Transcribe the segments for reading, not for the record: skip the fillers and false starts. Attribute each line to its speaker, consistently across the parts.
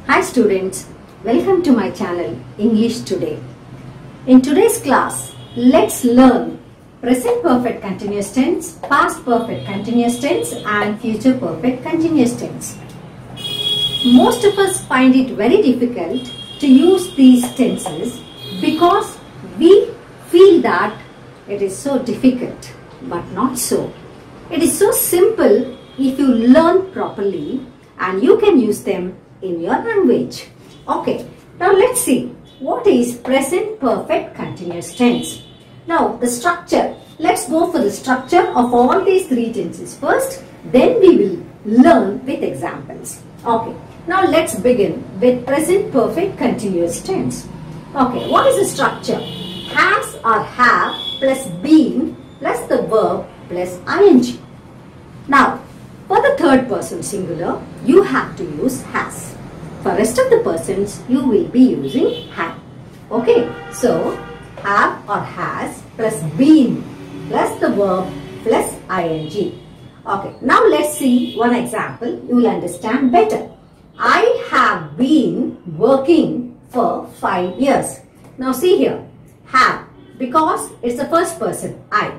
Speaker 1: Hi students, welcome to my channel English Today. In today's class, let's learn present perfect continuous tense, past perfect continuous tense and future perfect continuous tense. Most of us find it very difficult to use these tenses because we feel that it is so difficult, but not so. It is so simple if you learn properly and you can use them in your language. Okay, now let's see what is present perfect continuous tense. Now the structure, let's go for the structure of all these three tenses first, then we will learn with examples. Okay, now let's begin with present perfect continuous tense. Okay, what is the structure? Has or have plus been plus the verb plus ing. Now, for the third person singular, you have to use has. For rest of the persons, you will be using have. Okay, so have or has plus been plus the verb plus ing. Okay, now let's see one example. You will understand better. I have been working for 5 years. Now see here, have, because it's the first person, I,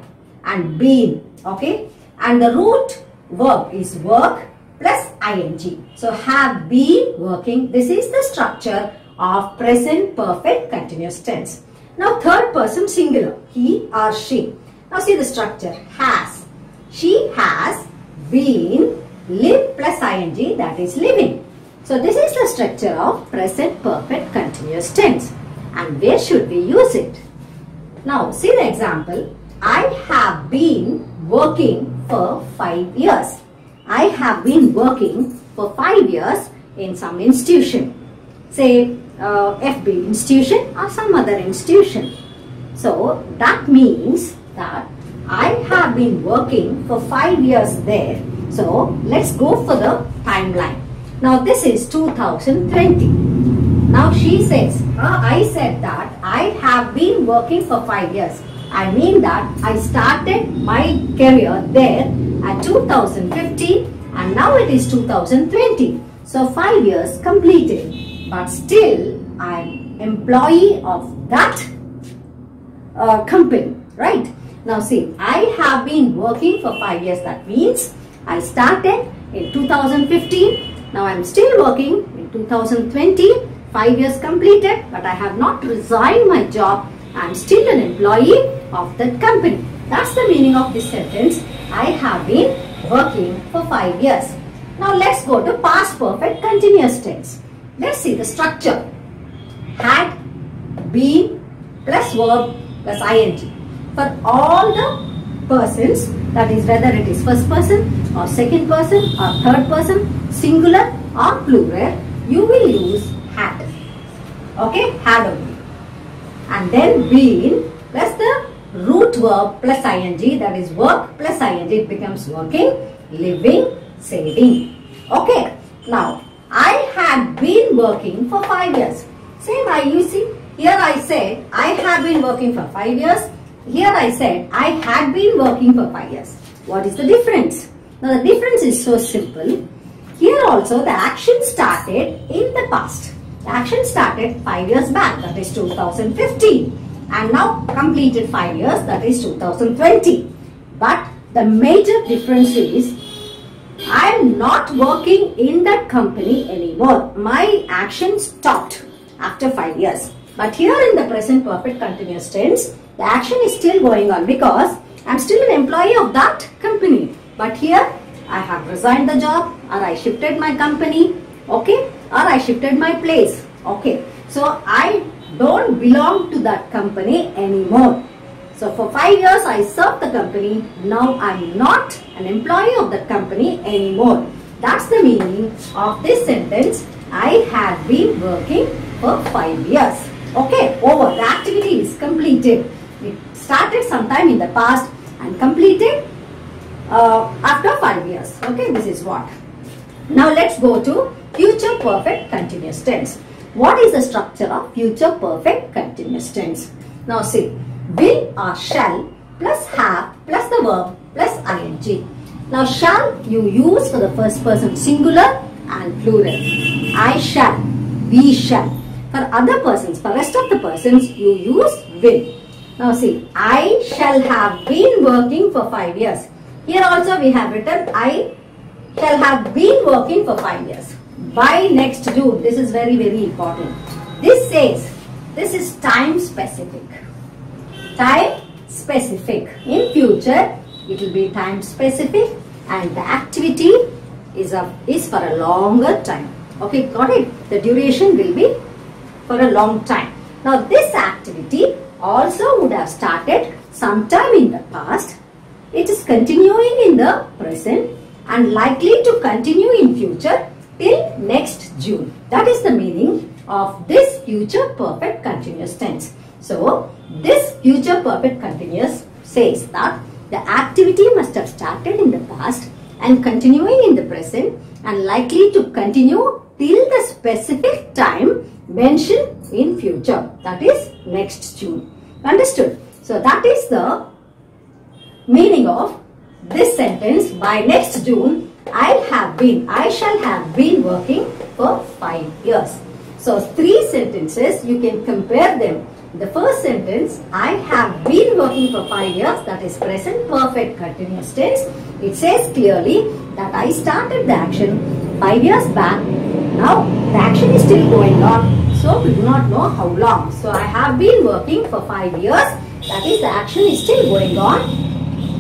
Speaker 1: and been, okay, and the root verb is work plus ing. So have been working. This is the structure of present perfect continuous tense. Now third person singular, he or she. Now see the structure, has. She has been, live plus ing, that is living. So this is the structure of present perfect continuous tense. And where should we use it? Now see the example. I have been working for 5 years. I have been working for 5 years in some institution. Say FB institution or some other institution. So that means that I have been working for 5 years there. So let's go for the timeline. Now this is 2020. Now she says, I said that I have been working for 5 years. I mean that I started my career there at 2015 and now it is 2020. So 5 years completed. But still I am employee of that company, right? Now see, I have been working for 5 years. That means I started in 2015. Now I am still working in 2020. 5 years completed, but I have not resigned my job. I am still an employee of that company. That's the meaning of this sentence. I have been working for 5 years. Now let's go to past perfect continuous tense. Let's see the structure. Had, been, plus verb, plus ing. For all the persons, that is whether it is first person or second person or third person, singular or plural, you will use had. Okay, had only. And then been plus the root verb plus ing, that is work plus ing, it becomes working, living, saving. Okay, now I had been working for 5 years. Same, you see, here I said I have been working for 5 years. Here I said I had been working for 5 years. What is the difference? Now the difference is so simple. Here also the action started in the past. The action started 5 years back, that is 2015, and now completed 5 years, that is 2020. But the major difference is I am not working in that company anymore. My action stopped after 5 years. But here in the present perfect continuous tense, the action is still going on because I am still an employee of that company. But here I have resigned the job, or I shifted my company, okay, or I shifted my place, okay. So I don't belong to that company anymore. So for 5 years I served the company. Now I am not an employee of that company anymore. That's the meaning of this sentence. I have been working for 5 years. Okay, over. The activity is completed. It started sometime in the past and completed after 5 years. Okay, this is what. Now let's go to future perfect continuous tense. What is the structure of future perfect continuous tense? Now see, will or shall plus have plus the verb plus ing. Now shall you use for the first person singular and plural. I shall. we shall. For other persons, for rest of the persons, you use will. Now see, I shall have been working for 5 years. Here also we have written I shall have been working for 5 years. By next June, this is very, very important. This says, this is time specific. Time specific. In future, it will be time specific and the activity is for a longer time. Okay, got it? The duration will be for a long time. Now, this activity also would have started sometime in the past. It is continuing in the present and likely to continue in future till next June. That is the meaning of this future perfect continuous tense. So, this future perfect continuous says that the activity must have started in the past and continuing in the present and likely to continue till the specific time mentioned in future. That is next June. Understood? So, that is the meaning of this sentence. By next June, I shall have been working for 5 years. So, 3 sentences, you can compare them. The first sentence, I have been working for 5 years, that is present perfect continuous tense. It says clearly that I started the action 5 years back. Now, the action is still going on. So, we do not know how long. So, I have been working for 5 years. That is, the action is still going on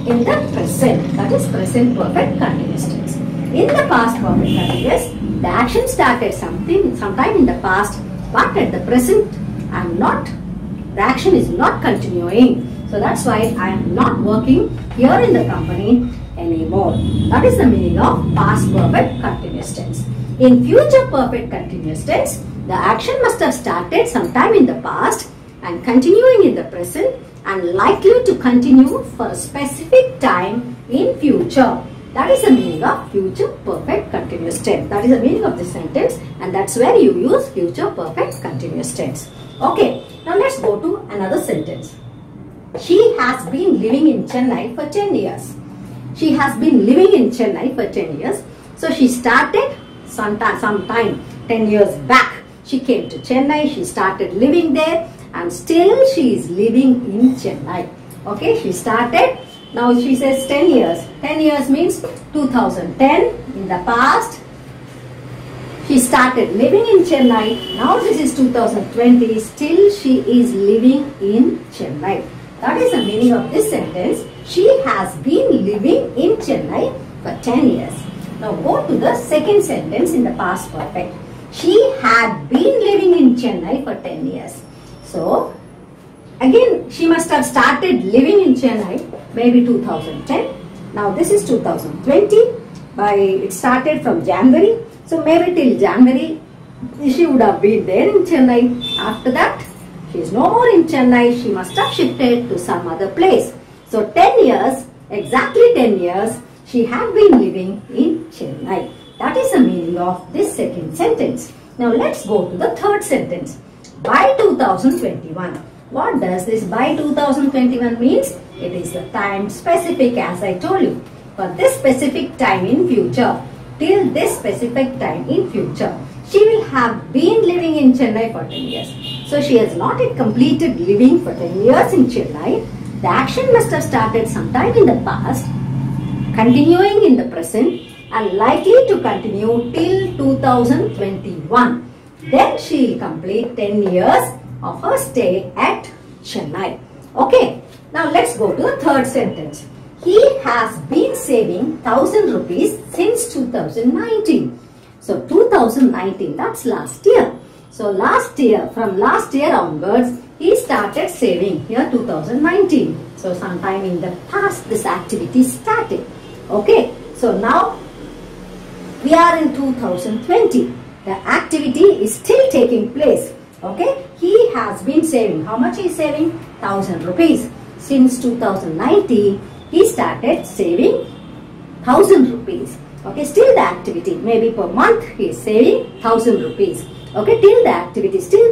Speaker 1: in the present. That is present perfect continuous tense. In the past perfect continuous, the action started sometime in the past, but at the present, the action is not continuing. So, that's why I am not working here in the company anymore. That is the meaning of past perfect continuous tense. In future perfect continuous tense, the action must have started sometime in the past and continuing in the present and likely to continue for a specific time in future. That is the meaning of future perfect continuous tense. That is the meaning of this sentence and that's where you use future perfect continuous tense. Okay, now let's go to another sentence. She has been living in Chennai for 10 years. She has been living in Chennai for 10 years. So she started sometime 10 years back. She came to Chennai, she started living there and still she is living in Chennai. Okay, she started. Now she says 10 years. 10 years means 2010 in the past. She started living in Chennai. Now this is 2020. Still she is living in Chennai. That is the meaning of this sentence. She has been living in Chennai for 10 years. Now go to the second sentence in the past perfect. She had been living in Chennai for 10 years. So again she must have started living in Chennai maybe 2010. Now this is 2020. It started from January. So maybe till January she would have been there in Chennai. After that she is no more in Chennai. She must have shifted to some other place. So 10 years, exactly 10 years she had been living in Chennai. That is the meaning of this second sentence. Now let's go to the third sentence. By 2021. What does this by 2021 means? It is the time specific as I told you. For this specific time in future, till this specific time in future, she will have been living in Chennai for 10 years. So she has not yet completed living for 10 years in Chennai. The action must have started sometime in the past, continuing in the present and likely to continue till 2021. Then she will complete 10 years of her stay at Chennai. Okay, now let's go to the third sentence. He has been saving 1000 rupees since 2019. So 2019, that's last year. So from last year onwards, he started saving here 2019. So sometime in the past this activity started. Okay, so now we are in 2020. The activity is still taking place. Okay, he has been saving. How much he is saving? 1000 rupees. Since 2019, he started saving 1000 rupees. Okay, still the activity, maybe per month he is saving 1000 rupees. Okay, still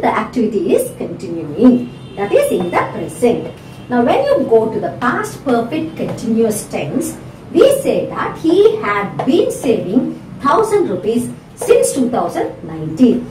Speaker 1: the activity is continuing. That is in the present. Now when you go to the past perfect continuous tense, we say that he had been saving 1000 rupees since 2019.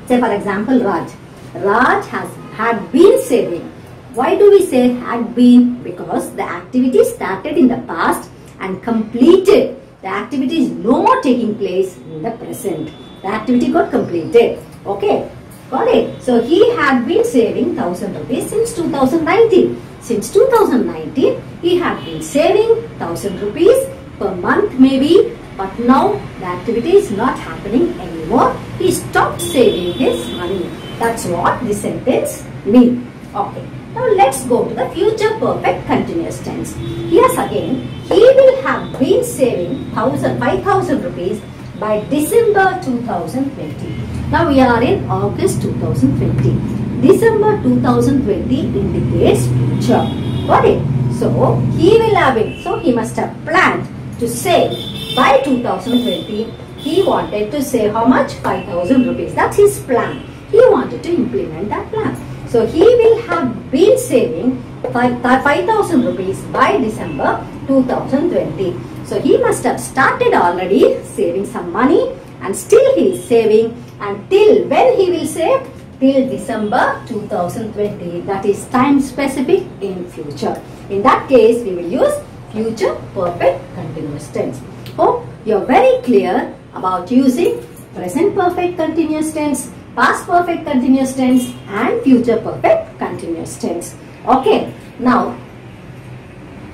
Speaker 1: Say for example, Raj. Raj had been saving. Why do we say had been? Because the activity started in the past and completed. The activity is no more taking place in the present. The activity got completed. Okay, got it? So he had been saving 1000 rupees since 2019. Since 2019, he had been saving 1000 rupees per month maybe. But now the activity is not happening anymore. He stopped saving his money. That's what this sentence means. Okay. Now let's go to the future perfect continuous tense. Here again, he will have been saving 5,000 rupees by December 2020. Now we are in August 2020. December 2020 indicates future. Got it? So he will have it. So he must have planned to save by 2020. He wanted to save how much? 5,000 rupees. That's his plan. He wanted to implement that plan. So he will have been saving 5,000 rupees by December 2020. So he must have started already saving some money and still he is saving, and till when he will save? Till December 2020. That is time specific in future. In that case, we will use future perfect continuous tense. Hope you are very clear about using present perfect continuous tense, past perfect continuous tense and future perfect continuous tense. Okay, now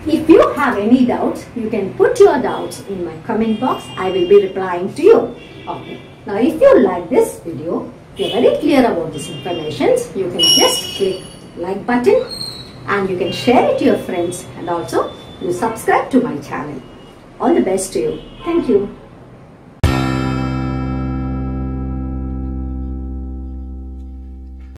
Speaker 1: if you have any doubts, you can put your doubts in my comment box. I will be replying to you. Okay, now if you like this video, if you are very clear about this information, you can just click like button and you can share it to your friends, and also you subscribe to my channel. All the best to you. Thank you.